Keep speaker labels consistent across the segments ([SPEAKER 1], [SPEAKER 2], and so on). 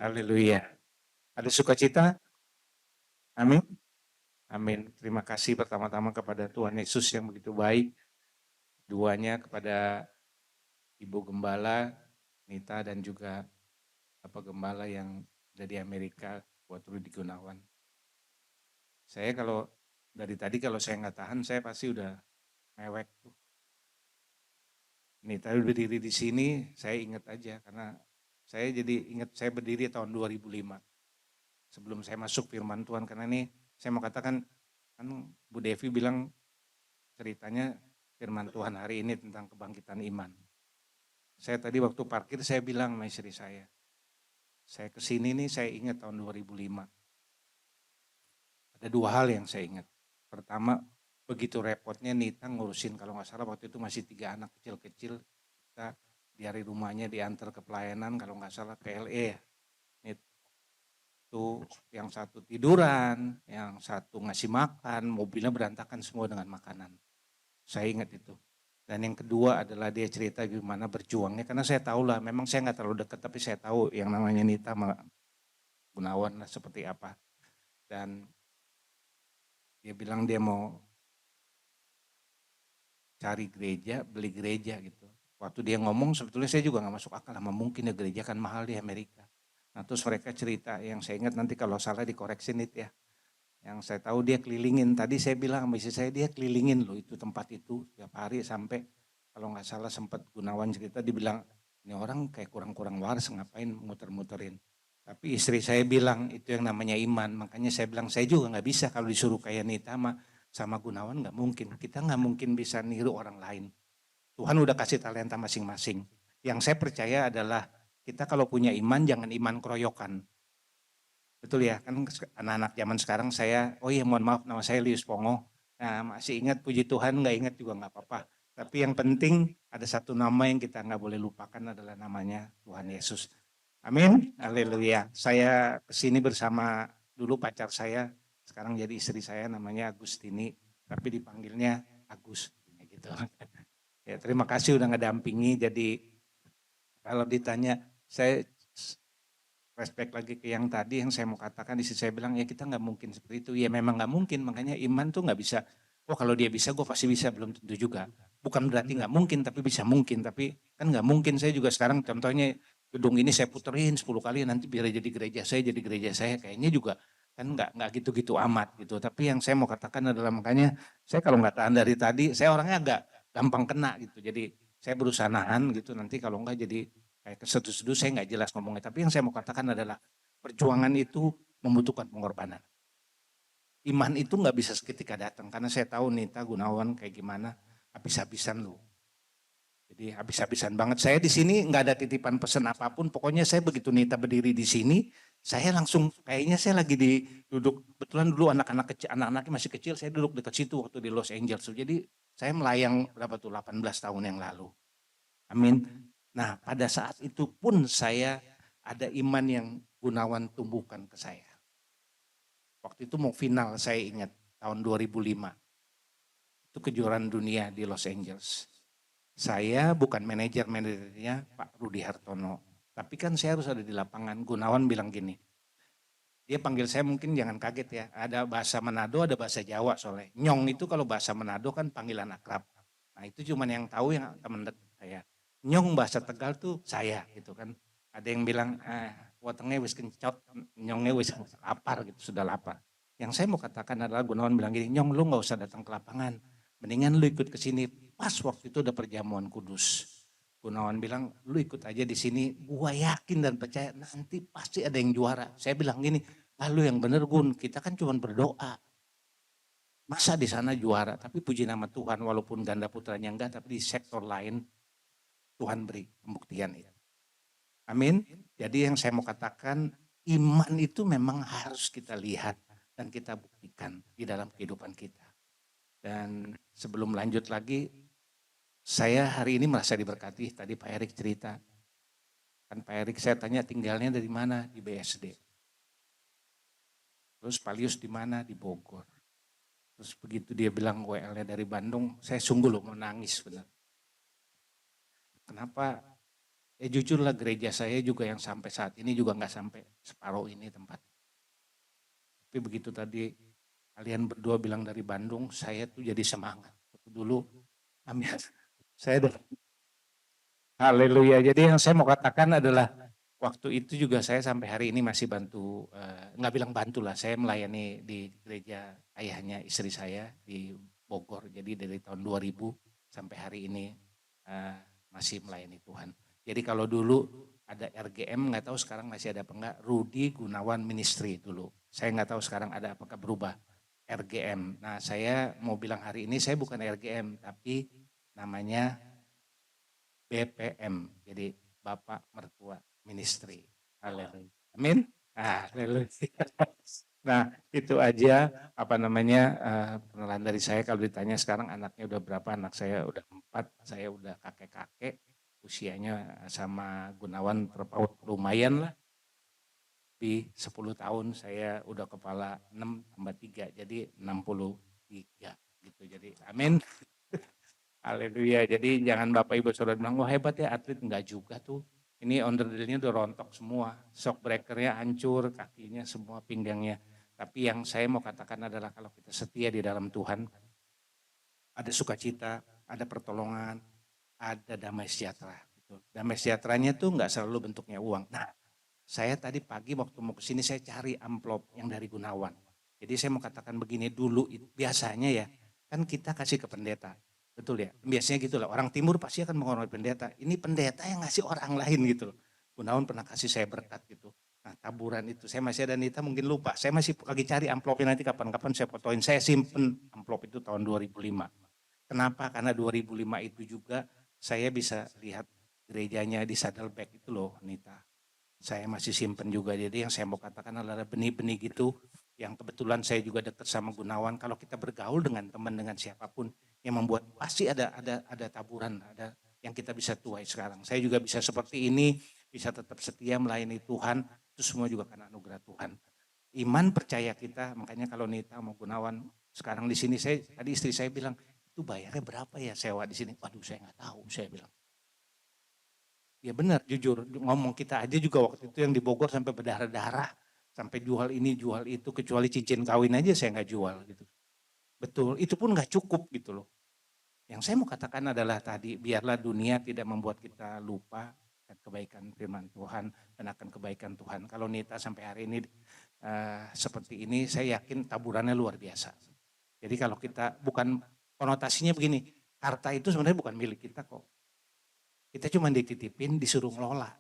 [SPEAKER 1] Haleluya. Ada sukacita? Amin. Amin. Terima kasih pertama-tama kepada Tuhan Yesus yang begitu baik. Duanya kepada Ibu Gembala, Nita, dan juga Bapak Gembala yang ada di Amerika, buat Rudi Gunawan. Saya kalau dari tadi kalau saya nggak tahan, saya pasti udah mewek tuh. Nita berdiri di sini, saya ingat aja karena saya jadi ingat saya berdiri tahun 2005. Sebelum saya masuk firman Tuhan, karena ini saya mau katakan, kan Bu Devi bilang ceritanya firman Tuhan hari ini tentang kebangkitan iman. Saya tadi waktu parkir saya bilang sama istri saya kesini nih saya ingat tahun 2005. Ada dua hal yang saya ingat. Pertama, begitu repotnya Nita ngurusin, kalau nggak salah waktu itu masih 3 anak kecil-kecil, kita dari rumahnya diantar ke pelayanan, kalau nggak salah ke LA ya. Itu yang satu tiduran, yang satu ngasih makan, mobilnya berantakan semua dengan makanan. Saya ingat itu. Dan yang kedua adalah dia cerita gimana berjuangnya, karena saya tahu lah, memang saya nggak terlalu dekat, tapi saya tahu yang namanya Nita sama Gunawan lah seperti apa. Dan dia bilang dia mau cari gereja, beli gereja gitu. Waktu dia ngomong sebetulnya saya juga nggak masuk akal, sama mungkin ya gereja kan mahal di Amerika. Nah terus mereka cerita, yang saya ingat nanti kalau salah dikoreksi nih ya. Yang saya tahu dia kelilingin, tadi saya bilang sama istri saya dia kelilingin loh itu tempat itu tiap hari sampai kalau nggak salah sempat Gunawan cerita dibilang ini orang kayak kurang-kurang waras ngapain muter-muterin. Tapi istri saya bilang itu yang namanya iman, makanya saya bilang saya juga nggak bisa kalau disuruh kayak Nita sama Gunawan nggak mungkin. Kita nggak mungkin bisa niru orang lain. Tuhan udah kasih talenta masing-masing. Yang saya percaya adalah kita kalau punya iman jangan iman keroyokan. Betul ya, kan anak-anak zaman sekarang saya, oh iya mohon maaf nama saya Lius Pongo. Nah masih ingat puji Tuhan, nggak ingat juga nggak apa-apa. Tapi yang penting ada satu nama yang kita nggak boleh lupakan adalah namanya Tuhan Yesus. Amin, haleluya. Saya kesini bersama dulu pacar saya, sekarang jadi istri saya namanya Agustini, tapi dipanggilnya Agus. Gitu. Ya, terima kasih udah ngedampingi, jadi kalau ditanya, saya respect lagi ke yang tadi yang saya mau katakan, di sini saya bilang ya kita nggak mungkin seperti itu, ya memang nggak mungkin, makanya iman tuh nggak bisa, oh kalau dia bisa gue pasti bisa, belum tentu juga. Bukan berarti nggak mungkin, tapi bisa mungkin, tapi kan nggak mungkin. Saya juga sekarang contohnya gedung ini saya puterin 10 kali nanti biar jadi gereja saya kayaknya juga kan nggak gitu-gitu amat gitu. Tapi yang saya mau katakan adalah makanya saya kalau nggak tahan dari tadi, saya orangnya agak gampang kena gitu, jadi saya berusaha nahan gitu, nanti kalau nggak jadi kayak keseduh-seduh saya nggak jelas ngomongnya. Tapi yang saya mau katakan adalah perjuangan itu membutuhkan pengorbanan. Iman itu nggak bisa seketika datang, karena saya tahu Nita Gunawan kayak gimana, habis-habisan lu. Jadi habis-habisan banget. Saya di sini nggak ada titipan pesan apapun. Pokoknya saya begitu Nita berdiri di sini, saya langsung kayaknya saya lagi duduk. Kebetulan dulu anak-anak kecil, anak-anaknya masih kecil, saya duduk dekat situ waktu di Los Angeles. Jadi saya melayang berapa tuh 18 tahun yang lalu. Amin. Nah pada saat itu pun saya ada iman yang Gunawan tumbuhkan ke saya. Waktu itu mau final saya ingat tahun 2005. Itu kejuaraan dunia di Los Angeles. Saya bukan manajernya Pak Rudi Hartono. Tapi kan saya harus ada di lapangan. Gunawan bilang gini, dia panggil saya mungkin jangan kaget ya. Ada bahasa Manado, ada bahasa Jawa soalnya. Nyong itu kalau bahasa Manado kan panggilan akrab. Nah itu cuman yang tahu yang teman dekat saya. Nyong bahasa Tegal tuh saya gitu kan. Ada yang bilang, wetenge wis kencot, nyongnya wis lapar gitu, sudah lapar. Yang saya mau katakan adalah Gunawan bilang gini, Nyong lu gak usah datang ke lapangan. Mendingan lu ikut ke sini. Pas waktu itu udah perjamuan kudus. Gunawan bilang, lu ikut aja di sini. Gua yakin dan percaya nanti pasti ada yang juara. Saya bilang gini, lalu yang bener Gun, kita kan cuma berdoa. Masa di sana juara, tapi puji nama Tuhan walaupun ganda putranya enggak, tapi di sektor lain Tuhan beri pembuktian itu. Amin. Jadi yang saya mau katakan, iman itu memang harus kita lihat dan kita buktikan di dalam kehidupan kita. Dan sebelum lanjut lagi, saya hari ini merasa diberkati. Tadi Pak Erik cerita, kan Pak Erik saya tanya tinggalnya dari mana, di BSD. Terus Pak Lius di mana, di Bogor. Terus begitu dia bilang WL-nya dari Bandung, saya sungguh loh menangis benar. Kenapa? Ya jujurlah gereja saya juga yang sampai saat ini juga nggak sampai separuh ini tempat. Tapi begitu tadi kalian berdua bilang dari Bandung, saya tuh jadi semangat. Dulu, amin. Saya haleluya. Jadi yang saya mau katakan adalah waktu itu juga saya sampai hari ini masih bantu, nggak bilang bantu lah, saya melayani di gereja ayahnya istri saya di Bogor. Jadi dari tahun 2000 sampai hari ini masih melayani Tuhan. Jadi kalau dulu ada RGM, nggak tahu sekarang masih ada apa enggak, Rudi Gunawan Ministry dulu. Saya nggak tahu sekarang ada apakah berubah RGM. Nah saya mau bilang hari ini saya bukan RGM, tapi namanya BPM, jadi Bapak Mertua Ministry. Haleluya. Amin. Haleluya. Nah itu aja apa namanya pengenalan dari saya. Kalau ditanya sekarang anaknya udah berapa, anak saya udah 4, saya udah kakek-kakek, usianya sama Gunawan terpaut lumayan lah. Di 10 tahun saya udah kepala 6 tambah 3, jadi 63 gitu. Jadi amin. Haleluya. Jadi jangan Bapak Ibu Saudara bilang, wah hebat ya atlet. Enggak juga tuh. Ini onderdilnya udah rontok semua. Shock breakernya hancur, kakinya semua, pinggangnya. Tapi yang saya mau katakan adalah kalau kita setia di dalam Tuhan, ada sukacita, ada pertolongan, ada damai sejahtera. Gitu. Damai sejahteranya tuh enggak selalu bentuknya uang. Nah, saya tadi pagi waktu mau ke sini saya cari amplop yang dari Gunawan. Jadi saya mau katakan begini dulu, biasanya ya, kan kita kasih ke pendeta. Betul ya, biasanya gitu lah. Orang timur pasti akan menghormati pendeta. Ini pendeta yang ngasih orang lain gitu loh. Gunawan pernah kasih saya berkat gitu. Nah taburan itu, saya masih ada Nita mungkin lupa. Saya masih lagi cari amplopnya nanti kapan-kapan saya fotoin. Saya simpen amplop itu tahun 2005. Kenapa? Karena 2005 itu juga saya bisa lihat gerejanya di Saddleback itu loh Nita. Saya masih simpen juga. Jadi yang saya mau katakan adalah benih-benih gitu yang kebetulan saya juga dekat sama Gunawan. Kalau kita bergaul dengan teman, dengan siapapun yang membuat pasti ada taburan, ada yang kita bisa tuai sekarang. Saya juga bisa seperti ini, bisa tetap setia melayani Tuhan, itu semua juga karena anugerah Tuhan. Iman percaya kita, makanya kalau Nita mau Gunawan sekarang di sini, saya tadi istri saya bilang, itu bayarnya berapa ya sewa di sini? Waduh saya nggak tahu, saya bilang. Ya benar, jujur ngomong kita aja juga waktu itu yang di Bogor sampai berdarah-darah, sampai jual ini jual itu, kecuali cincin kawin aja saya nggak jual gitu. Betul, itu pun nggak cukup gitu loh. Yang saya mau katakan adalah tadi, biarlah dunia tidak membuat kita lupa akan kebaikan firman Tuhan dan akan kebaikan Tuhan. Kalau Nita sampai hari ini seperti ini, saya yakin taburannya luar biasa. Jadi kalau kita bukan, konotasinya begini, harta itu sebenarnya bukan milik kita kok. Kita cuma dititipin, disuruh ngelola.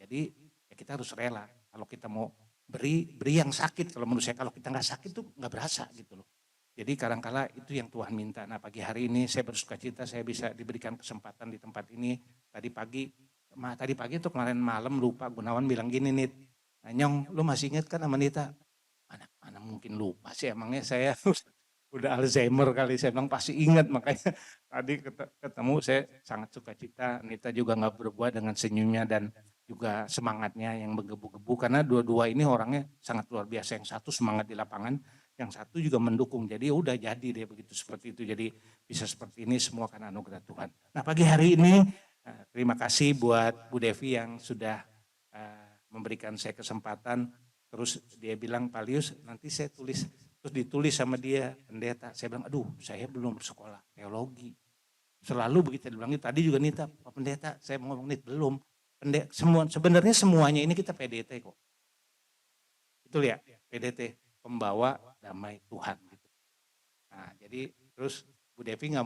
[SPEAKER 1] Jadi ya kita harus rela. Kalau kita mau beri yang sakit. Kalau menurut saya kalau kita nggak sakit tuh nggak berasa gitu loh. Jadi kadang-kala itu yang Tuhan minta. Nah pagi hari ini saya bersuka cita saya bisa diberikan kesempatan di tempat ini. Tadi pagi tuh kemarin malam lupa Gunawan bilang gini nih. Nah, Nyong lu masih ingat kan sama Nita? Mana mungkin lupa sih emangnya saya udah Alzheimer kali, saya bilang pasti ingat, makanya tadi ketemu saya sangat suka cita. Nita juga nggak berubah dengan senyumnya dan juga semangatnya yang menggebu-gebu, karena dua-dua ini orangnya sangat luar biasa. Yang satu semangat di lapangan, yang satu juga mendukung. Jadi udah jadi deh begitu seperti itu. Jadi bisa seperti ini semua karena anugerah Tuhan. Nah pagi hari ini terima kasih buat Bu Devi yang sudah memberikan saya kesempatan. Terus dia bilang, Pak Lius nanti saya tulis. Terus ditulis sama dia, pendeta. Saya bilang, aduh saya belum bersekolah teologi. Selalu begitu dibilang, tadi juga Nita, Pak Pendeta saya mau ngomong, belum. Sebenarnya semuanya ini kita PDT kok. Betul ya, PDT, pembawa damai Tuhan. Gitu. Nah jadi terus Bu Devi nggak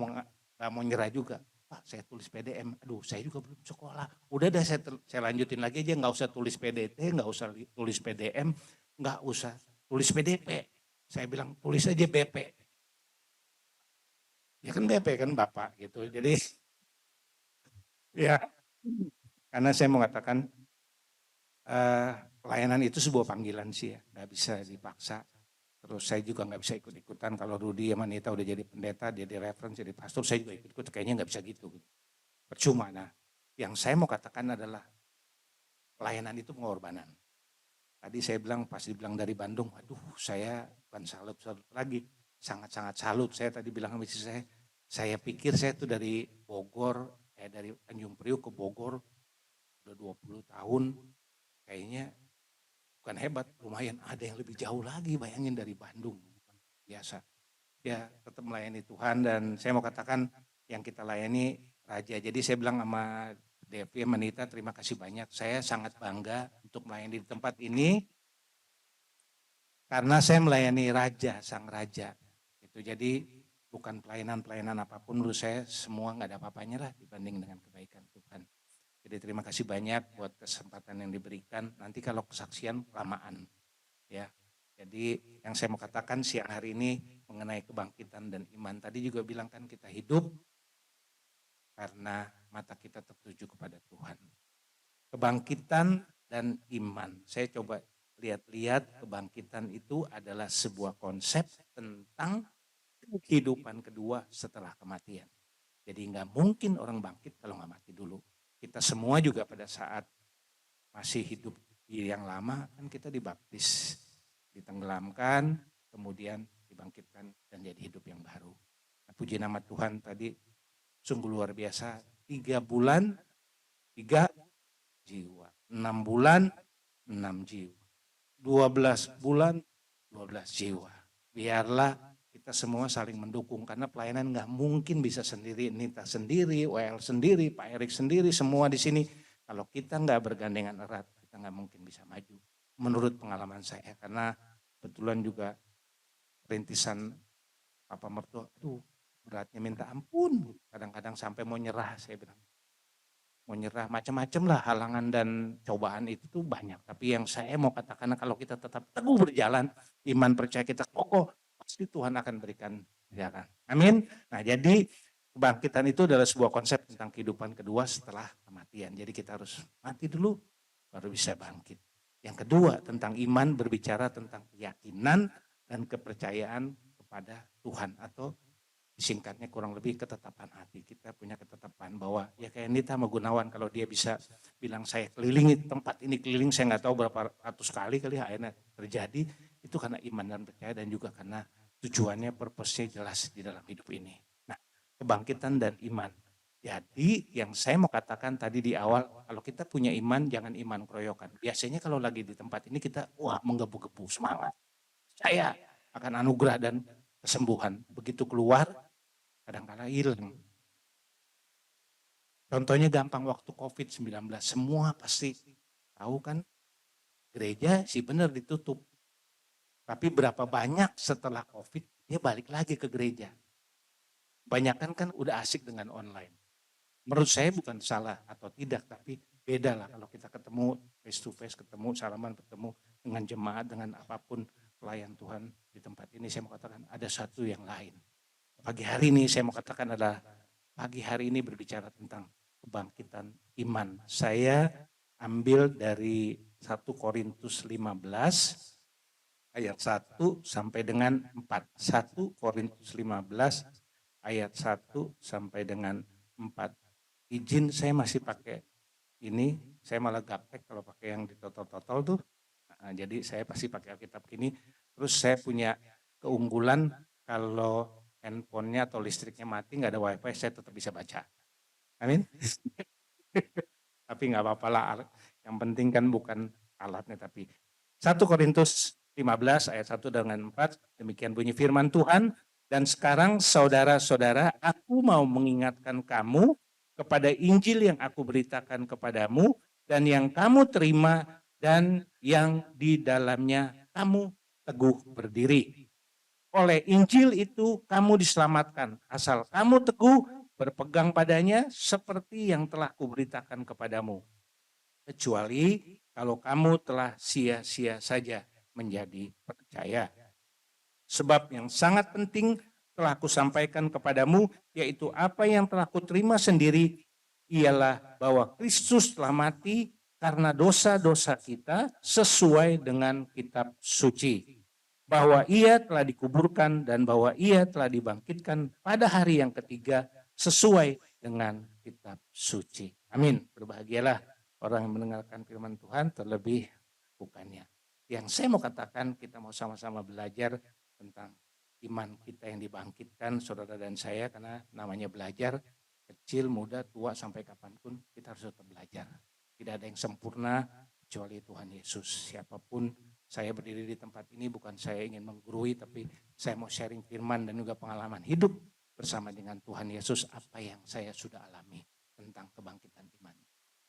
[SPEAKER 1] mau nyerah juga. Pak saya tulis PDM, aduh saya juga belum sekolah. Udah deh saya lanjutin lagi aja, nggak usah tulis PDT, nggak usah tulis PDM, nggak usah tulis PDP. Saya bilang tulis aja BP. Ya kan BP kan Bapak gitu. Jadi ya karena saya mengatakan pelayanan itu sebuah panggilan sih ya. Gak bisa dipaksa. Terus saya juga gak bisa ikut-ikutan. Kalau Rudi sama Nita udah jadi pendeta, jadi reference, jadi pastor, saya juga ikut-ikut. Kayaknya gak bisa gitu. Percuma. Nah yang saya mau katakan adalah pelayanan itu pengorbanan. Tadi saya bilang, pas dibilang dari Bandung, aduh saya bukan salut lagi. Sangat-sangat salut. Saya tadi bilang sama istri saya pikir saya tuh dari Bogor, dari Tanjung Priok ke Bogor, udah 20 tahun, kayaknya bukan hebat, lumayan ada yang lebih jauh lagi, bayangin dari Bandung, biasa. Ya tetap melayani Tuhan dan saya mau katakan yang kita layani Raja. Jadi saya bilang sama Devi, Manita, terima kasih banyak. Saya sangat bangga untuk melayani di tempat ini karena saya melayani Raja, Sang Raja. Gitu. Jadi bukan pelayanan apapun menurut saya semua nggak ada apa-apanya lah dibanding dengan kebaikan Tuhan. Jadi terima kasih banyak buat kesempatan yang diberikan. Nanti kalau kesaksian lamaan, ya. Jadi yang saya mau katakan siang hari ini mengenai kebangkitan dan iman. Tadi juga bilang kan kita hidup karena mata kita tertuju kepada Tuhan. Kebangkitan dan iman. Saya coba lihat-lihat, kebangkitan itu adalah sebuah konsep tentang kehidupan kedua setelah kematian. Jadi nggak mungkin orang bangkit kalau nggak mati dulu. Kita semua juga pada saat masih hidup di yang lama kan kita dibaptis, ditenggelamkan, kemudian dibangkitkan dan jadi hidup yang baru. Nah, puji nama Tuhan tadi sungguh luar biasa. 3 bulan, 3 jiwa. 6 bulan, 6 jiwa. 12 bulan, 12 jiwa. Biarlah kita semua saling mendukung karena pelayanan nggak mungkin bisa sendiri, Nita sendiri, WL sendiri, Pak Erik sendiri, semua di sini. Kalau kita nggak bergandengan erat, kita nggak mungkin bisa maju. Menurut pengalaman saya, karena kebetulan juga perintisan Papa Mertua, aduh beratnya minta ampun. Kadang-kadang sampai mau nyerah, saya bilang. Mau nyerah, macam-macam lah halangan dan cobaan itu tuh banyak. Tapi yang saya mau katakan kalau kita tetap teguh berjalan, iman percaya kita kokoh, pasti Tuhan akan berikan jalan. Amin. Nah jadi kebangkitan itu adalah sebuah konsep tentang kehidupan kedua setelah kematian. Jadi kita harus mati dulu, baru bisa bangkit. Yang kedua tentang iman berbicara tentang keyakinan dan kepercayaan kepada Tuhan atau disingkatnya kurang lebih ketetapan hati. Kita punya ketetapan bahwa ya kayak Nita sama Gunawan kalau dia bisa bilang saya kelilingi tempat ini keliling saya nggak tahu berapa ratus kali akhirnya terjadi itu karena iman dan percaya dan juga karena tujuannya purpose-nya jelas di dalam hidup ini. Nah kebangkitan dan iman. Jadi yang saya mau katakan tadi di awal kalau kita punya iman jangan iman keroyokan. Biasanya kalau lagi di tempat ini kita wah menggebu-gebu semangat. Saya akan anugerah dan kesembuhan. Begitu keluar kadang-kadang hilang. Contohnya gampang waktu COVID-19, semua pasti tahu kan gereja sih benar ditutup. Tapi berapa banyak setelah COVID dia balik lagi ke gereja. Banyakan kan udah asik dengan online. Menurut saya bukan salah atau tidak, tapi beda lah kalau kita ketemu face to face, ketemu salaman, ketemu dengan jemaat, dengan apapun pelayan Tuhan di tempat ini. Saya mau katakan ada satu yang lain. Pagi hari ini saya mau katakan adalah pagi hari ini berbicara tentang kebangkitan iman. Saya ambil dari 1 Korintus 15 ayat 1 sampai dengan 4. 1 Korintus 15 ayat 1 sampai dengan 4. Izin saya masih pakai ini, saya malah gaptek kalau pakai yang ditotol-totol tuh. Nah, jadi saya pasti pakai Alkitab ini. Terus saya punya keunggulan kalau handphonenya atau listriknya mati nggak ada wifi saya tetap bisa baca. Amin. Tapi nggak apa-apa lah. Yang penting kan bukan alatnya tapi 1 Korintus 15 ayat 1 dengan 4 demikian bunyi firman Tuhan. Dan sekarang saudara-saudara aku mau mengingatkan kamu kepada Injil yang aku beritakan kepadamu dan yang kamu terima dan yang di dalamnya kamu teguh berdiri. Oleh Injil itu kamu diselamatkan, asal kamu teguh berpegang padanya seperti yang telah kuberitakan kepadamu. Kecuali kalau kamu telah sia-sia saja menjadi percaya. Sebab yang sangat penting telah kusampaikan kepadamu, yaitu apa yang telah kuterima sendiri, ialah bahwa Kristus telah mati karena dosa-dosa kita sesuai dengan kitab suci. Bahwa ia telah dikuburkan dan bahwa ia telah dibangkitkan pada hari yang ketiga sesuai dengan kitab suci. Amin. Berbahagialah orang yang mendengarkan firman Tuhan terlebih bukannya. Yang saya mau katakan kita mau sama-sama belajar tentang iman kita yang dibangkitkan saudara dan saya karena namanya belajar kecil, muda, tua sampai kapanpun kita harus tetap belajar. Tidak ada yang sempurna kecuali Tuhan Yesus. Siapapun saya berdiri di tempat ini bukan saya ingin menggurui, tapi saya mau sharing firman dan juga pengalaman hidup bersama dengan Tuhan Yesus apa yang saya sudah alami tentang kebangkitan iman.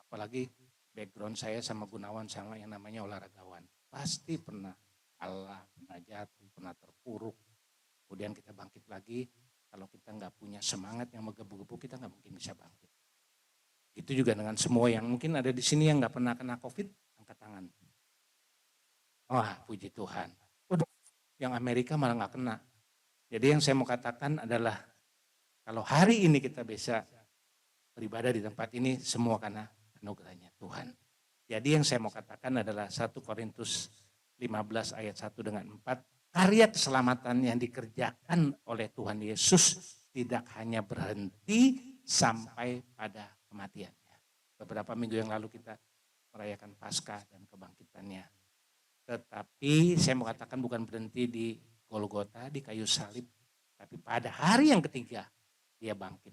[SPEAKER 1] Apalagi background saya sama Gunawan sama yang namanya olahragawan. Pasti pernah kalah, pernah jatuh, pernah terpuruk. Kemudian kita bangkit lagi. Kalau kita nggak punya semangat yang menggebu-gebu, kita nggak mungkin bisa bangkit. Itu juga dengan semua yang mungkin ada di sini yang nggak pernah kena COVID, angkat tangan. Wah, puji Tuhan. Waduh, yang Amerika malah nggak kena. Jadi yang saya mau katakan adalah kalau hari ini kita bisa beribadah di tempat ini semua karena anugerahnya Tuhan. Jadi yang saya mau katakan adalah 1 Korintus 15 ayat 1 dengan 4. Karya keselamatan yang dikerjakan oleh Tuhan Yesus tidak hanya berhenti sampai pada kematiannya. Beberapa minggu yang lalu kita merayakan Paskah dan kebangkitannya. Tetapi saya mau katakan bukan berhenti di Golgota, di kayu salib. Tapi pada hari yang ketiga dia bangkit.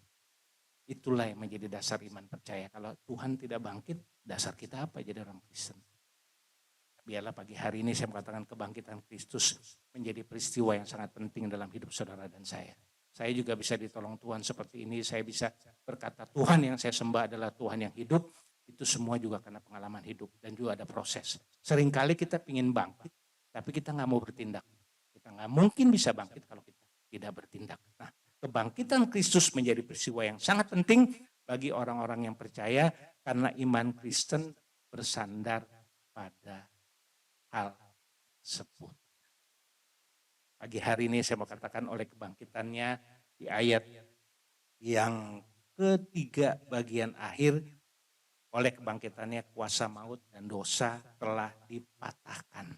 [SPEAKER 1] Itulah yang menjadi dasar iman percaya. Kalau Tuhan tidak bangkit, dasar kita apa jadi orang Kristen? Biarlah pagi hari ini saya mengatakan kebangkitan Kristus menjadi peristiwa yang sangat penting dalam hidup saudara dan saya. Saya juga bisa ditolong Tuhan seperti ini. Saya bisa berkata Tuhan yang saya sembah adalah Tuhan yang hidup. Itu semua juga karena pengalaman hidup dan juga ada proses. Seringkali kita ingin bangkit, tapi kita nggak mau bertindak. Kita nggak mungkin bisa bangkit kalau kita tidak bertindak. Nah, kebangkitan Kristus menjadi peristiwa yang sangat penting bagi orang-orang yang percaya karena iman Kristen bersandar pada hal tersebut. Pagi hari ini saya mau katakan oleh kebangkitannya di ayat yang ketiga bagian akhir, oleh kebangkitannya kuasa maut dan dosa telah dipatahkan.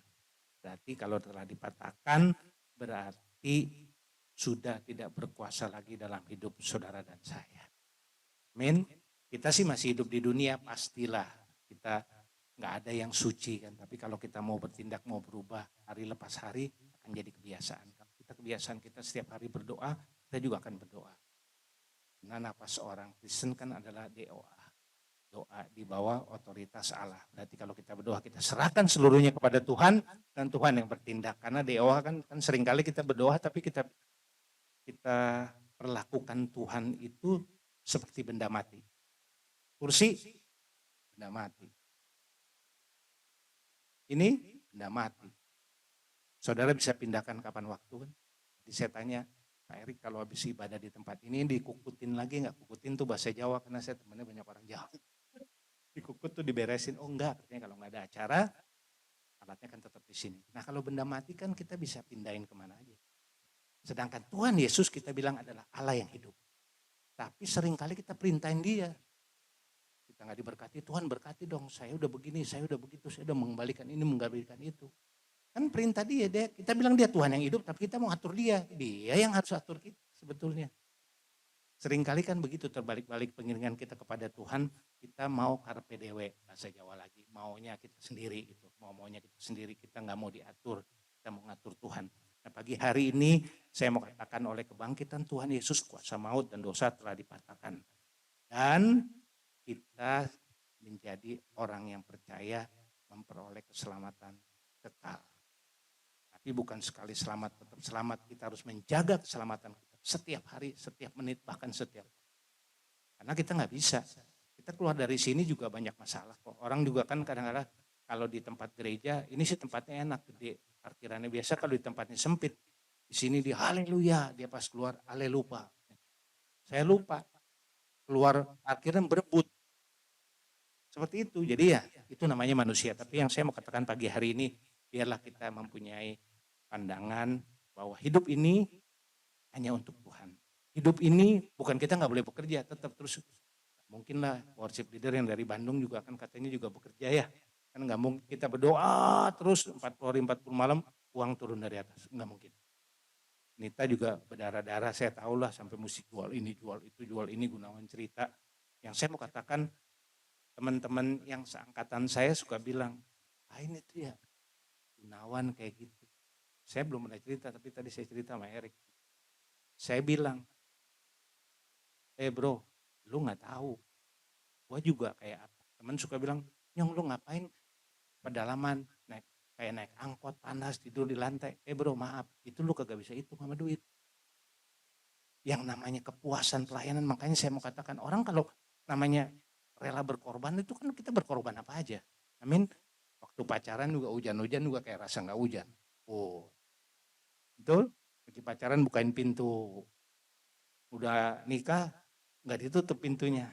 [SPEAKER 1] Berarti kalau telah dipatahkan berarti sudah tidak berkuasa lagi dalam hidup saudara dan saya. Amin. Kita sih masih hidup di dunia, pastilah kita nggak ada yang suci kan. Tapi kalau kita mau bertindak, mau berubah hari lepas hari akan jadi kebiasaan. Kalau kita kebiasaan kita setiap hari berdoa, kita juga akan berdoa. Karena napas orang Kristen kan adalah doa. Doa di bawah otoritas Allah. Berarti kalau kita berdoa, kita serahkan seluruhnya kepada Tuhan dan Tuhan yang bertindak. Karena doa kan seringkali kita berdoa tapi kita perlakukan Tuhan itu seperti benda mati. Kursi, benda mati. Ini benda mati. Saudara bisa pindahkan kapan waktu kan? Jadi saya tanya, Pak Erik kalau habis ibadah di tempat ini dikukutin lagi nggak? Kukutin tuh bahasa Jawa karena saya temannya banyak orang Jawa. Dikukut tuh diberesin, oh enggak, artinya kalau nggak ada acara, alatnya kan tetap di sini. Nah kalau benda mati kan kita bisa pindahin kemana aja. Sedangkan Tuhan Yesus kita bilang adalah Allah yang hidup. Tapi seringkali kita perintahin dia. Kita nggak diberkati, Tuhan berkati dong, saya udah begini, saya udah begitu, saya udah mengembalikan ini, mengembalikan itu. Kan perintah dia, kita bilang dia Tuhan yang hidup, tapi kita mau atur dia yang harus atur kita sebetulnya. Seringkali kan begitu terbalik-balik pengiringan kita kepada Tuhan, kita mau karpe dewe, bahasa Jawa lagi, maunya kita sendiri gitu, maunya kita sendiri, kita nggak mau diatur, kita mau ngatur Tuhan. Nah pagi hari ini saya mau katakan oleh kebangkitan Tuhan Yesus kuasa maut dan dosa telah dipatahkan. Dan kita menjadi orang yang percaya memperoleh keselamatan kekal. Tapi bukan sekali selamat tetap selamat, kita harus menjaga keselamatan kita setiap hari, setiap menit, bahkan setiap. Karena kita nggak bisa. Kita keluar dari sini juga banyak masalah kok. Orang juga kan kadang-kadang kalau di tempat gereja, ini sih tempatnya enak, gede. Parkirannya biasa, kalau di tempatnya sempit. Di sini dia haleluya, dia pas keluar halelupa. Saya lupa. Keluar parkiran berebut. Seperti itu. Jadi ya itu namanya manusia. Tapi yang saya mau katakan pagi hari ini, biarlah kita mempunyai pandangan bahwa hidup ini hanya untuk Tuhan. Hidup ini bukan kita nggak boleh bekerja, tetap terus. Mungkinlah worship leader yang dari Bandung juga kan katanya juga bekerja ya. Kan nggak mungkin kita berdoa terus 40 hari 40 malam uang turun dari atas, nggak mungkin. Nita juga berdarah-darah, saya tahulah sampai musik jual ini, jual itu, jual ini, Gunawan cerita. Yang saya mau katakan, teman-teman yang seangkatan saya suka bilang, ini tuh ya Gunawan kayak gitu. Saya belum pernah cerita, tapi tadi saya cerita sama Erik. Saya bilang, bro, lu gak tahu, gua juga kayak apa. Temen suka bilang, "Nyong lu ngapain pedalaman, kayak naik angkot panas tidur di lantai." Bro maaf, itu lu kagak bisa hitung sama duit. Yang namanya kepuasan pelayanan, makanya saya mau katakan orang kalau namanya rela berkorban itu kan kita berkorban apa aja. Amin. Waktu pacaran juga hujan-hujan juga kayak rasa nggak hujan. Oh, betul? Lagi pacaran bukain pintu, udah nikah nggak ditutup pintunya.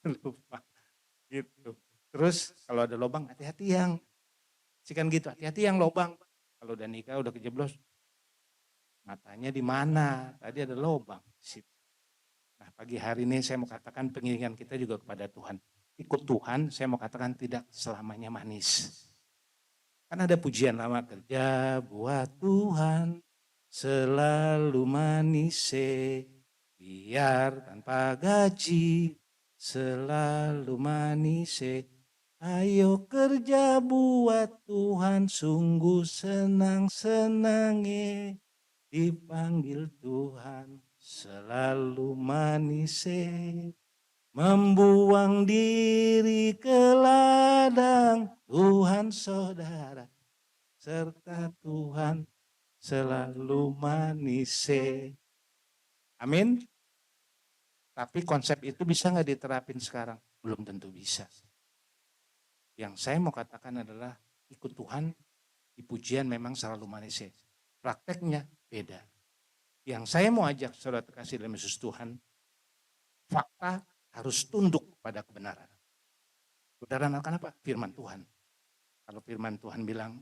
[SPEAKER 1] Lupa gitu. Terus kalau ada lubang hati-hati yang, kan gitu, hati-hati yang lubang. Kalau udah nikah udah kejeblos, matanya di mana? Tadi ada lubang. Sip. Nah, pagi hari ini saya mau katakan pengiringan kita juga kepada Tuhan. Ikut Tuhan, saya mau katakan tidak selamanya manis. Kan ada pujian lama, kerja buat Tuhan selalu manis, biar tanpa gaji selalu manis. Ayo kerja buat Tuhan, sungguh senang-senang dipanggil Tuhan, selalu manis, membuang diri ke ladang Tuhan saudara, serta Tuhan selalu manis. Amin. Tapi konsep itu bisa nggak diterapin sekarang? Belum tentu bisa. Yang saya mau katakan adalah ikut Tuhan di pujian memang selalu manis. Prakteknya beda. Yang saya mau ajak saudara terkasih dalam Yesus Tuhan, fakta harus tunduk pada kebenaran. Kebenaran akan apa? Firman Tuhan. Kalau firman Tuhan bilang,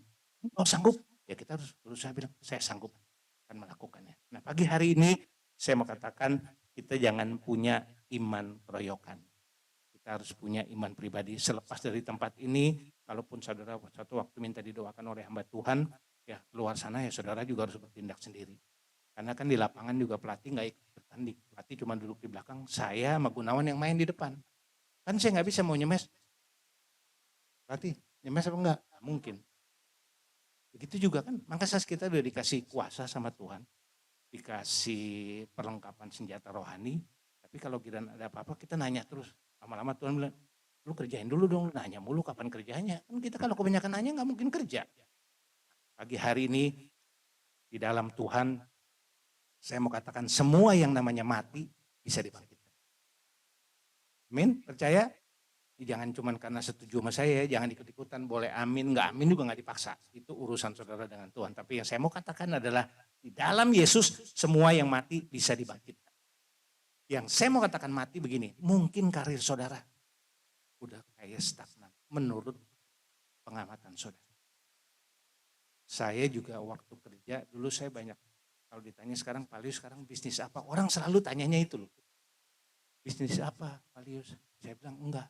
[SPEAKER 1] oh sanggup, ya kita harus berusaha bilang, saya sanggup akan melakukannya. Nah pagi hari ini saya mau katakan kita jangan punya iman keroyokan. Kita harus punya iman pribadi. Selepas dari tempat ini, kalaupun saudara satu waktu minta didoakan oleh hamba Tuhan, ya luar sana ya saudara juga harus bertindak sendiri. Karena kan di lapangan juga pelatih nggak ikut bertanding. Pelatih cuma duduk di belakang, saya sama Gunawan yang main di depan. Kan saya nggak bisa mau nyemes. Pelatih, nyemes apa enggak? Nah, mungkin. Begitu juga kan, maka saat kita udah dikasih kuasa sama Tuhan, dikasih perlengkapan senjata rohani, tapi kalau kita ada apa-apa kita nanya terus. Lama-lama Tuhan bilang, lu kerjain dulu dong, nanya mulu kapan kerjanya. Kan kita kalau kebanyakan nanya nggak mungkin kerja. Pagi hari ini di dalam Tuhan, saya mau katakan semua yang namanya mati bisa dibangkitkan. Amin, percaya? Jangan cuma karena setuju sama saya, jangan ikut-ikutan, boleh amin, nggak amin juga nggak dipaksa. Itu urusan saudara dengan Tuhan. Tapi yang saya mau katakan adalah di dalam Yesus semua yang mati bisa dibangkitkan. Yang saya mau katakan mati begini, mungkin karir saudara udah kayak stagnan menurut pengamatan saudara. Saya juga waktu kerja dulu saya banyak, kalau ditanya sekarang Pak Lius sekarang bisnis apa, orang selalu tanyanya itu loh. Bisnis apa Pak Lius? Saya bilang enggak.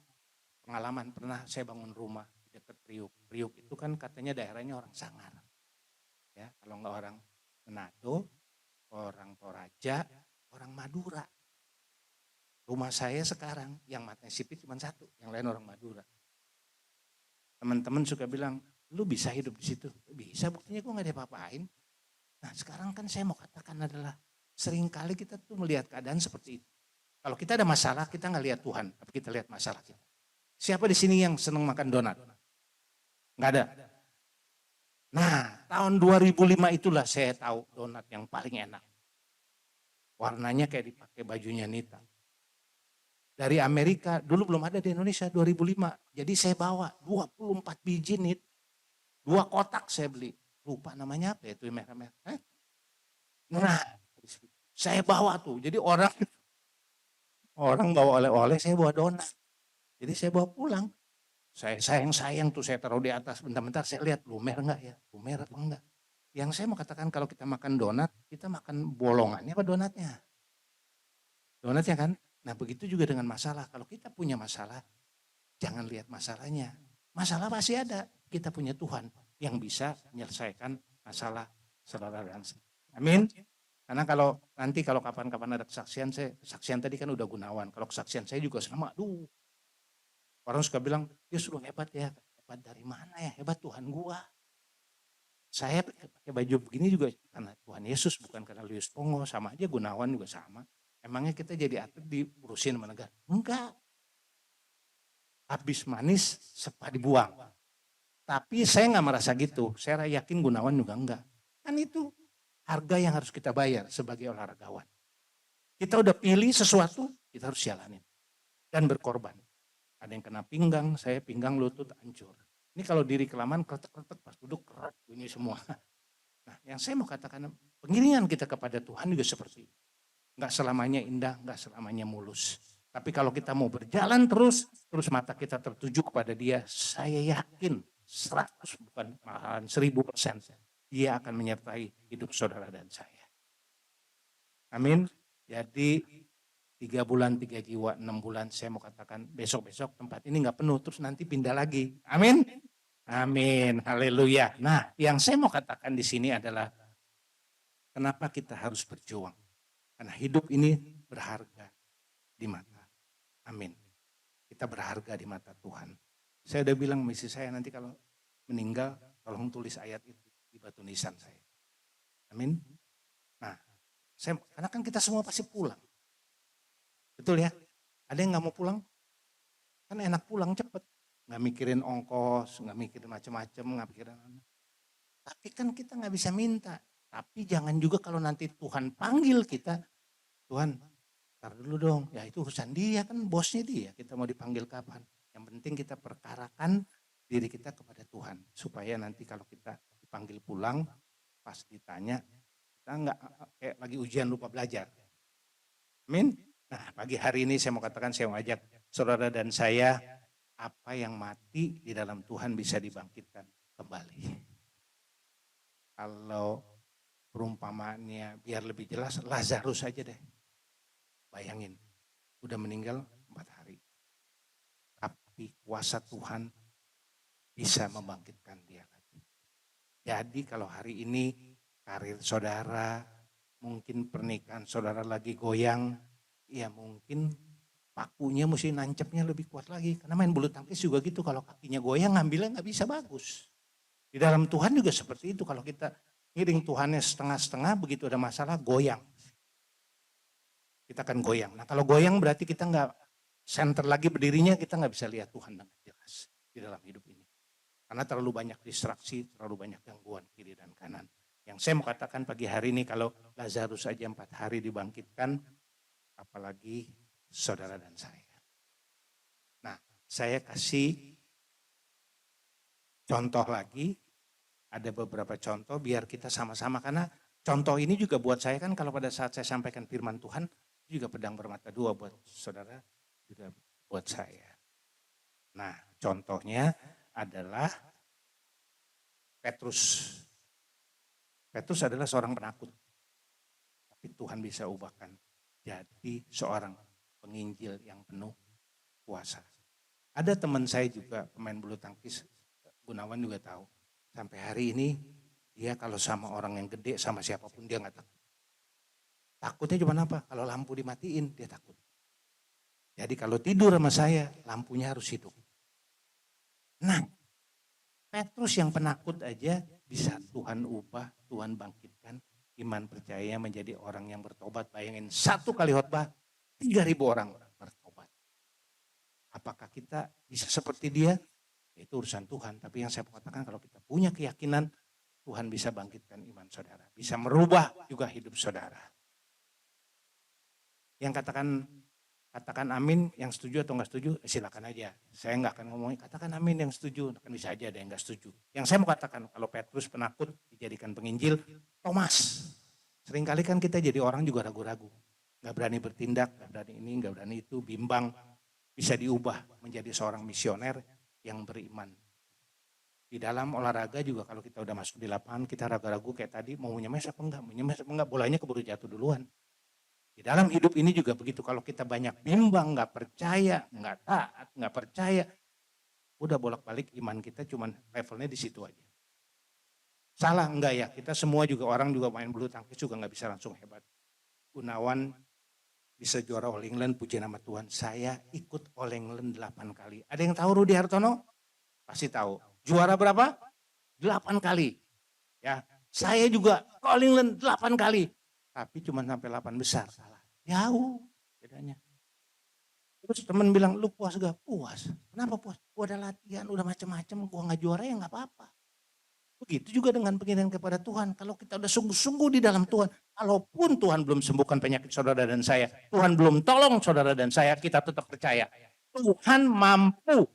[SPEAKER 1] Pengalaman pernah saya bangun rumah di dekat Priuk. Priuk itu kan katanya daerahnya orang Sangar. Ya, kalau enggak orang Manado, orang Toraja, orang Madura. Rumah saya sekarang yang matanya sipit cuma satu, yang lain orang Madura. Teman-teman suka bilang, lu bisa hidup di situ? Bisa, buktinya gue nggak diapa-apain. Nah sekarang kan saya mau katakan adalah seringkali kita tuh melihat keadaan seperti itu. Kalau kita ada masalah, kita nggak lihat Tuhan, tapi kita lihat masalah kita. Siapa di sini yang senang makan donat? Nggak ada. Nah, tahun 2005 itulah saya tahu donat yang paling enak. Warnanya kayak dipakai bajunya Nita. Dari Amerika, dulu belum ada di Indonesia 2005. Jadi saya bawa 24 biji nit, 2 kotak saya beli. Lupa namanya apa itu merah-merah. Nah, saya bawa tuh. Jadi orang bawa oleh-oleh, saya bawa donat. Jadi saya bawa pulang. Saya sayang tuh saya taruh di atas. Bentar-bentar saya lihat lumer enggak ya? Lumer apa enggak? Yang saya mau katakan kalau kita makan donat, kita makan bolongannya apa donatnya? Donatnya kan? Nah begitu juga dengan masalah. Kalau kita punya masalah, jangan lihat masalahnya. Masalah pasti ada. Kita punya Tuhan yang bisa menyelesaikan masalah saudara dan saya. Amin. Karena kalau nanti kalau kapan-kapan ada kesaksian, kesaksian tadi kan udah Gunawan. Kalau kesaksian saya juga sama, aduh. Orang suka bilang, ya suruh hebat ya. Hebat dari mana ya? Hebat Tuhan gua. Saya pakai baju begini juga karena Tuhan Yesus, bukan karena Lius Pongo. Sama aja Gunawan juga sama. Emangnya kita jadi atlet diurusin sama negara? Enggak. habis manis sepa dibuang. Tapi saya nggak merasa gitu, saya yakin Gunawan juga enggak. Kan itu harga yang harus kita bayar sebagai olahragawan. Kita udah pilih sesuatu, kita harus jalanin. Dan berkorban. Ada yang kena pinggang, saya pinggang lutut hancur. Ini kalau diri kelamaan kretek-kretek pas duduk kerat bunyi semua. Nah, yang saya mau katakan, pengiringan kita kepada Tuhan juga seperti itu. Enggak selamanya indah, enggak selamanya mulus. Tapi kalau kita mau berjalan terus mata kita tertuju kepada Dia, saya yakin 100 bukan malahan 1000%. Dia akan menyertai hidup saudara dan saya. Amin. Jadi 3 bulan 3 jiwa, 6 bulan saya mau katakan besok-besok tempat ini nggak penuh terus nanti pindah lagi. Amin. Amin. Haleluya. Nah, yang saya mau katakan di sini adalah kenapa kita harus berjuang. Karena hidup ini berharga di mata. Amin. Kita berharga di mata Tuhan. Saya udah bilang misi saya nanti kalau meninggal tolong tulis ayat itu di batu nisan saya. Amin. Nah, karena kan kita semua pasti pulang. Betul ya? Ada yang nggak mau pulang? Kan enak pulang cepet. Nggak mikirin ongkos, nggak mikirin macam-macam, nggak mikirin apa. Tapi kan kita nggak bisa minta. Tapi jangan juga kalau nanti Tuhan panggil kita, Tuhan, tar dulu dong. Ya itu urusan dia, kan bosnya dia. Kita mau dipanggil kapan? Yang penting kita perkarakan diri kita kepada Tuhan. Supaya nanti kalau kita dipanggil pulang, pas ditanya, kita nggak kayak lagi ujian lupa belajar. Amin. Nah, pagi hari ini saya mau katakan, saya mau ajak saudara dan saya, apa yang mati di dalam Tuhan bisa dibangkitkan kembali. Kalau perumpamaannya biar lebih jelas, Lazarus aja deh. Bayangin, udah meninggal 4 hari. Tapi kuasa Tuhan bisa membangkitkan dia lagi. Jadi kalau hari ini karir saudara, mungkin pernikahan saudara lagi goyang, ya mungkin pakunya mesti nancepnya lebih kuat lagi. Karena main bulu tangkis juga gitu, kalau kakinya goyang ngambilnya nggak bisa bagus. Di dalam Tuhan juga seperti itu, kalau kita ngiring Tuhannya setengah-setengah, begitu ada masalah goyang. Kita akan goyang. Nah kalau goyang berarti kita nggak center lagi berdirinya, kita nggak bisa lihat Tuhan dengan jelas di dalam hidup ini. Karena terlalu banyak distraksi, terlalu banyak gangguan kiri dan kanan. Yang saya mau katakan pagi hari ini, kalau Lazarus saja 4 hari dibangkitkan, apalagi saudara dan saya. Nah, saya kasih contoh lagi, ada beberapa contoh biar kita sama-sama, karena contoh ini juga buat saya kan kalau pada saat saya sampaikan firman Tuhan, juga pedang bermata dua buat saudara, juga buat saya. Nah, contohnya adalah Petrus. Petrus adalah seorang penakut, tapi Tuhan bisa ubahkan jadi seorang penginjil yang penuh kuasa. Ada teman saya juga pemain bulu tangkis, Gunawan juga tahu. Sampai hari ini dia kalau sama orang yang gede, sama siapapun dia nggak takut. Takutnya cuma apa? Kalau lampu dimatiin dia takut. Jadi kalau tidur sama saya, lampunya harus hidup. Nah, Petrus yang penakut aja bisa Tuhan ubah, Tuhan bangkitkan. Iman percaya menjadi orang yang bertobat. Bayangin 1 kali khotbah 3.000 orang bertobat. Apakah kita bisa seperti dia? Itu urusan Tuhan. Tapi yang saya katakan, kalau kita punya keyakinan, Tuhan bisa bangkitkan iman saudara. Bisa merubah juga hidup saudara. Yang katakan amin, yang setuju atau enggak setuju, silakan aja. Saya enggak akan ngomongin, katakan amin yang setuju, kan bisa aja ada yang enggak setuju. Yang saya mau katakan, kalau Petrus penakut dijadikan penginjil, Thomas. Seringkali kan kita jadi orang juga ragu-ragu. Enggak berani bertindak, enggak berani ini, enggak berani itu, bimbang. Bisa diubah menjadi seorang misioner yang beriman. Di dalam olahraga juga kalau kita udah masuk di lapangan, kita ragu-ragu kayak tadi, mau nyemes apa enggak, bolanya keburu jatuh duluan. Di dalam hidup ini juga begitu, kalau kita banyak bimbang, nggak percaya, nggak taat, nggak percaya, udah bolak-balik iman kita cuman levelnya di situ aja. Salah enggak ya, kita semua juga orang juga main bulu tangkis juga nggak bisa langsung hebat. Gunawan bisa juara All England, puji nama Tuhan. Saya ikut All England 8 kali. Ada yang tahu Rudi Hartono? Pasti tahu. Juara berapa? 8 kali. Ya, saya juga All England 8 kali. Tapi cuma sampai 8 besar, salah. Jauh bedanya. Terus temen bilang, lu puas gak? Puas. Kenapa puas? Gua ada latihan, udah macam-macam, gua gak juara ya gak apa-apa. Begitu juga dengan pengiringan kepada Tuhan. Kalau kita udah sungguh-sungguh di dalam Tuhan, kalaupun Tuhan belum sembuhkan penyakit saudara dan saya, Tuhan belum tolong saudara dan saya, kita tetap percaya. Tuhan mampu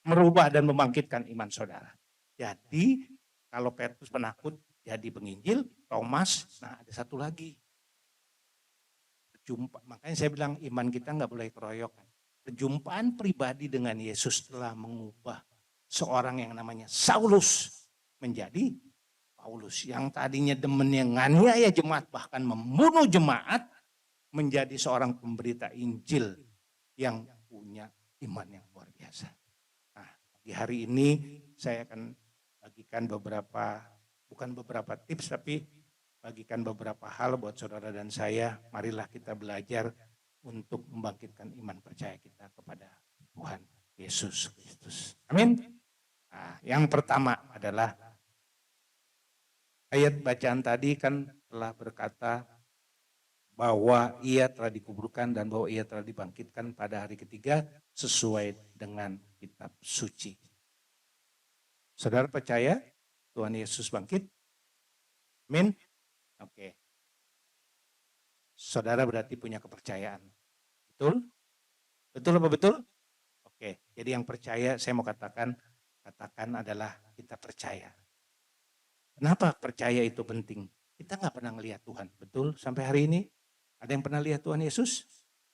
[SPEAKER 1] merubah dan membangkitkan iman saudara. Jadi kalau Petrus penakut jadi penginjil, Thomas, nah ada satu lagi. Makanya saya bilang iman kita nggak boleh keroyokan. Perjumpaan pribadi dengan Yesus telah mengubah seorang yang namanya Saulus menjadi Paulus. Yang tadinya demennya nganiaya jemaat, bahkan membunuh jemaat, menjadi seorang pemberita Injil yang punya iman yang luar biasa. Nah, di hari ini saya akan bagikan bukan beberapa tips, tapi bagikan beberapa hal buat saudara dan saya. Marilah kita belajar untuk membangkitkan iman percaya kita kepada Tuhan Yesus Kristus. Amin. Nah, yang pertama adalah ayat bacaan tadi kan telah berkata bahwa ia telah dikuburkan dan bahwa ia telah dibangkitkan pada hari ketiga sesuai dengan kitab suci. Saudara percaya Tuhan Yesus bangkit? Amin. Oke. Saudara berarti punya kepercayaan. Betul? Betul apa betul? Oke. Jadi yang percaya saya mau katakan adalah kita percaya. Kenapa percaya itu penting? Kita nggak pernah ngelihat Tuhan. Betul sampai hari ini? Ada yang pernah lihat Tuhan Yesus?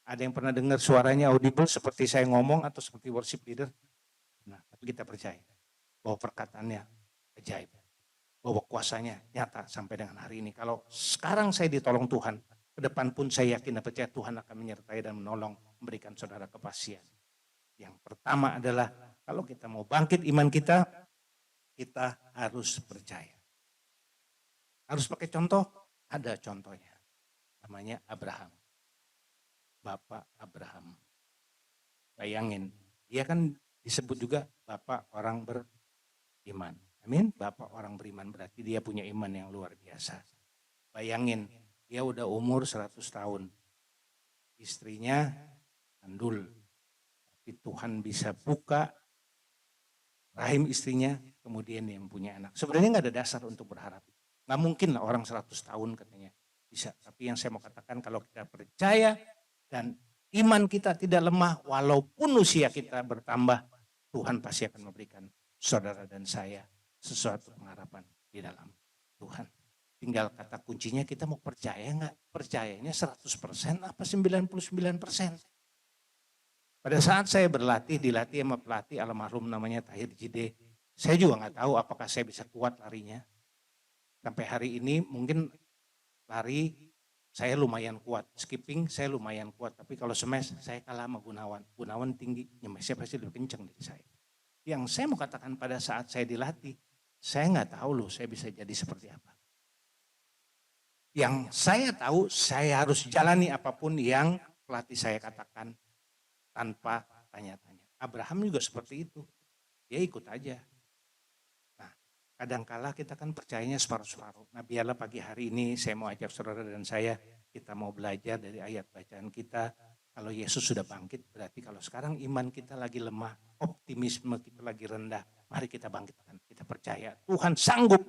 [SPEAKER 1] Ada yang pernah dengar suaranya audible seperti saya ngomong atau seperti worship leader? Nah, tapi kita percaya bahwa perkataannya ajaib. Bahwa kuasanya nyata sampai dengan hari ini. Kalau sekarang saya ditolong Tuhan, ke depan pun saya yakin dan percaya Tuhan akan menyertai dan menolong, memberikan saudara kepastian. Yang pertama adalah kalau kita mau bangkit iman kita harus percaya. Harus pakai contoh? Ada contohnya. Namanya Abraham. Bapak Abraham. Bayangin, dia kan disebut juga Bapak orang beriman. Amin. Bapak orang beriman berarti dia punya iman yang luar biasa. Bayangin, dia udah umur 100 tahun. Istrinya mandul. Tapi Tuhan bisa buka rahim istrinya, kemudian dia punya anak. Sebenarnya nggak ada dasar untuk berharap. Nggak mungkin lah orang 100 tahun katanya bisa. Tapi yang saya mau katakan kalau kita percaya dan iman kita tidak lemah, walaupun usia kita bertambah, Tuhan pasti akan memberikan saudara dan saya sesuatu pengharapan di dalam Tuhan. Tinggal kata kuncinya kita mau percaya nggak? Percayanya 100% apa 99%? Pada saat saya dilatih sama pelatih almarhum namanya Tahir Jide, saya juga nggak tahu apakah saya bisa kuat larinya. Sampai hari ini mungkin lari saya lumayan kuat, skipping saya lumayan kuat, tapi kalau smash saya kalah sama Gunawan. Gunawan tinggi, nyemesnya pasti lebih kencang dari saya. Yang saya mau katakan pada saat saya dilatih, saya nggak tahu loh saya bisa jadi seperti apa. Yang saya tahu saya harus jalani apapun yang pelatih saya katakan tanpa tanya-tanya. Abraham juga seperti itu, dia ikut aja. Nah, kadangkala kita kan percayanya separuh-separuh. Nah, biarlah pagi hari ini saya mau ajak saudara dan saya, kita mau belajar dari ayat bacaan kita. Kalau Yesus sudah bangkit, berarti kalau sekarang iman kita lagi lemah, optimisme kita lagi rendah, mari kita bangkitkan. Kita percaya Tuhan sanggup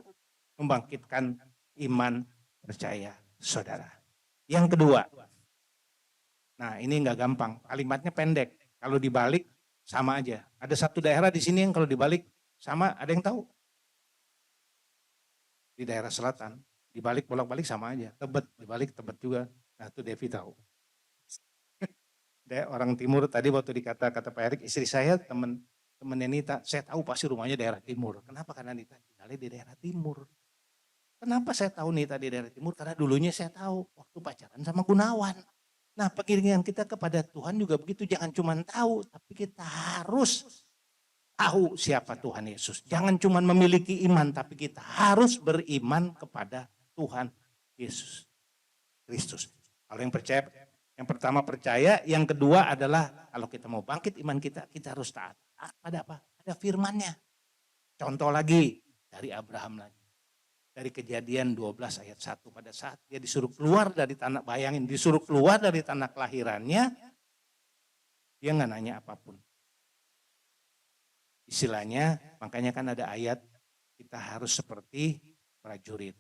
[SPEAKER 1] membangkitkan iman percaya saudara. Yang kedua, nah ini nggak gampang, kalimatnya pendek. Kalau dibalik sama aja. Ada satu daerah di sini yang kalau dibalik sama, ada yang tahu? Di daerah selatan, dibalik bolak-balik sama aja. Tebet, dibalik Tebet juga. Nah itu Devi tahu. Orang timur tadi waktu kata Pak Erik, istri saya temennya Nita, saya tahu pasti rumahnya daerah timur. Kenapa? Karena Nita tinggalnya di daerah timur. Kenapa saya tahu Nita di daerah timur? Karena dulunya saya tahu waktu pacaran sama Gunawan. Nah pengiringan kita kepada Tuhan juga begitu, jangan cuma tahu, tapi kita harus tahu siapa Tuhan Yesus. Jangan cuma memiliki iman, tapi kita harus beriman kepada Tuhan Yesus Kristus. Kalau yang percaya, yang pertama percaya, yang kedua adalah kalau kita mau bangkit iman kita harus taat. Taat pada apa? Ada firman-Nya. Contoh lagi dari Abraham lagi. Dari Kejadian 12 ayat 1, pada saat dia disuruh keluar dari tanah, bayangin disuruh keluar dari tanah kelahirannya, Dia nggak nanya apapun. Istilahnya, makanya kan ada ayat, kita harus seperti prajurit,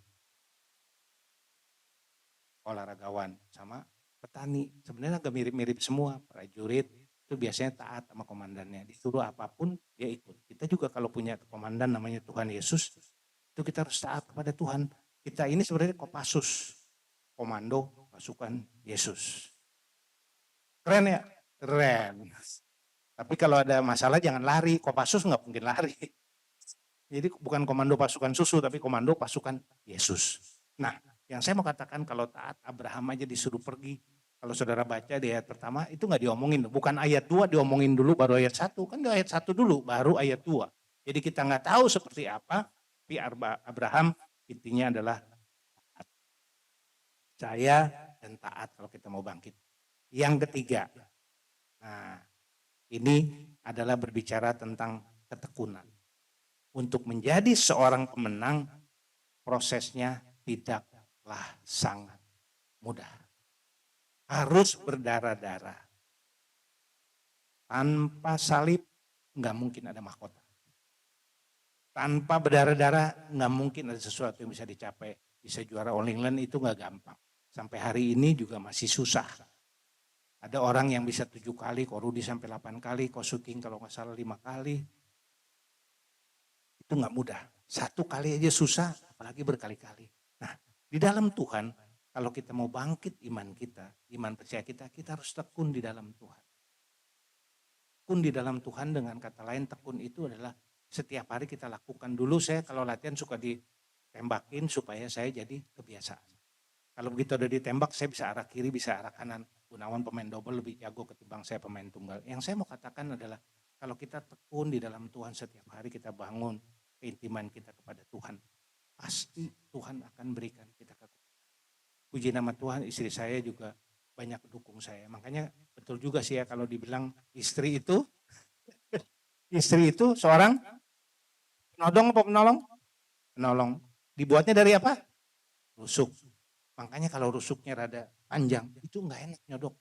[SPEAKER 1] olahragawan, sama petani. Sebenarnya agak mirip-mirip semua. Prajurit itu biasanya taat sama komandannya. Disuruh apapun, dia ikut. Kita juga kalau punya komandan namanya Tuhan Yesus, itu kita harus taat kepada Tuhan. Kita ini sebenarnya Kopassus, komando pasukan Yesus. Keren ya? Keren. Tapi kalau ada masalah jangan lari, Kopassus nggak mungkin lari. Jadi bukan komando pasukan susu, tapi komando pasukan Yesus. Nah, yang saya mau katakan kalau taat Abraham aja disuruh pergi. Kalau saudara baca di ayat pertama, itu nggak diomongin. Bukan ayat 2 diomongin dulu baru ayat 1. Kan di ayat 1 dulu, baru ayat 2. Jadi kita nggak tahu seperti apa, tapi Abraham intinya adalah percaya dan taat kalau kita mau bangkit. Yang ketiga, nah ini adalah berbicara tentang ketekunan. Untuk menjadi seorang pemenang, prosesnya tidaklah sangat mudah. Harus berdarah-darah. Tanpa salib, nggak mungkin ada mahkota. Tanpa berdarah-darah, nggak mungkin ada sesuatu yang bisa dicapai. Bisa juara All England itu nggak gampang. Sampai hari ini juga masih susah. Ada orang yang bisa 7 kali, kok Rudi sampai 8 kali, kok Suking kalau nggak salah 5 kali. Itu nggak mudah. 1 kali aja susah, apalagi berkali-kali. Nah, di dalam Tuhan, kalau kita mau bangkit iman kita, iman percaya kita, kita harus tekun di dalam Tuhan. Tekun di dalam Tuhan dengan kata lain, tekun itu adalah setiap hari kita lakukan. Dulu saya kalau latihan suka ditembakin supaya saya jadi kebiasaan. Kalau begitu ada ditembak, saya bisa arah kiri, bisa arah kanan. Gunawan pemain double lebih jago ketimbang saya pemain tunggal. Yang saya mau katakan adalah kalau kita tekun di dalam Tuhan setiap hari kita bangun keintiman kita kepada Tuhan, pasti Tuhan akan berikan kita kekuatan. Puji nama Tuhan, istri saya juga banyak dukung saya. Makanya betul juga sih ya kalau dibilang istri itu seorang penodong apa penolong? Penolong. Dibuatnya dari apa? Rusuk. Makanya kalau rusuknya rada panjang, itu nggak enak nyodok.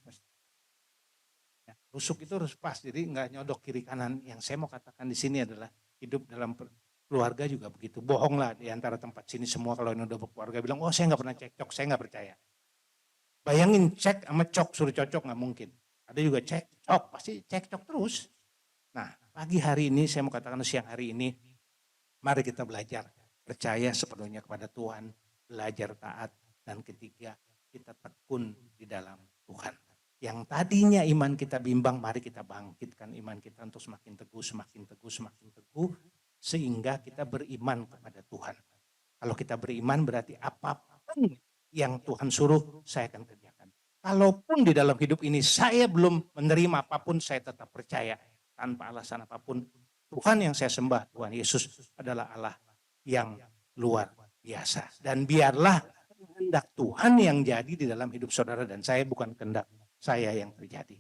[SPEAKER 1] Ya, rusuk itu harus pas, jadi nggak nyodok kiri kanan. Yang saya mau katakan di sini adalah hidup dalam keluarga juga begitu. Bohong lah di antara tempat sini semua kalau ini udah berkeluarga bilang, oh saya nggak pernah cekcok, saya nggak percaya. Bayangin cek sama cok suruh cocok nggak mungkin. Ada juga cekcok, pasti cekcok terus. Nah, pagi hari ini saya mau katakan siang hari ini, mari kita belajar percaya sepenuhnya kepada Tuhan, belajar taat. Dan ketiga, kita tekun di dalam Tuhan. Yang tadinya iman kita bimbang, mari kita bangkitkan iman kita untuk semakin teguh, semakin teguh, semakin teguh. Sehingga kita beriman kepada Tuhan. Kalau kita beriman berarti apapun yang Tuhan suruh, saya akan kerjakan. Kalaupun di dalam hidup ini saya belum menerima apapun, saya tetap percaya. Tanpa alasan apapun, Tuhan yang saya sembah, Tuhan Yesus adalah Allah yang luar biasa. Dan biarlah kehendak Tuhan yang jadi di dalam hidup saudara dan saya, bukan kehendak saya yang terjadi.